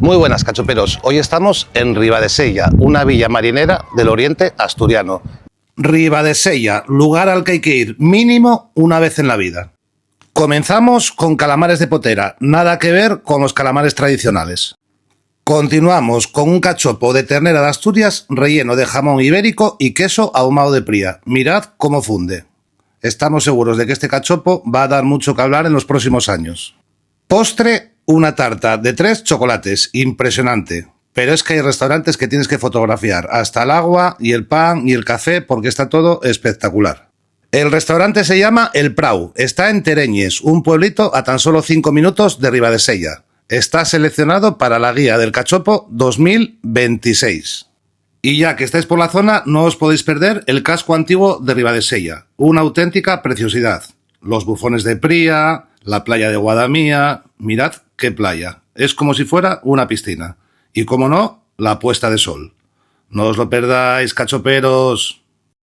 Muy buenas, cachoperos. Hoy estamos en Ribadesella, una villa marinera del oriente asturiano. Ribadesella, lugar al que hay que ir mínimo una vez en la vida. Comenzamos con calamares de potera, nada que ver con los calamares tradicionales. Continuamos con un cachopo de ternera de Asturias relleno de jamón ibérico y queso ahumado de Pría. Mirad cómo funde. Estamos seguros de que este cachopo va a dar mucho que hablar en los próximos años. Postre, una tarta de 3 chocolates, impresionante. Pero es que hay restaurantes que tienes que fotografiar, hasta el agua y el pan y el café, porque está todo espectacular. El restaurante se llama El Prau, está en Tereñes, un pueblito a tan solo 5 minutos de Ribadesella. Está seleccionado para la guía del cachopo 2026. Y ya que estáis por la zona, no os podéis perder el casco antiguo de Ribadesella, una auténtica preciosidad. Los bufones de Pría, la playa de Guadamía, mirad qué playa, es como si fuera una piscina. Y como no, la puesta de sol. No os lo perdáis, cachoperos.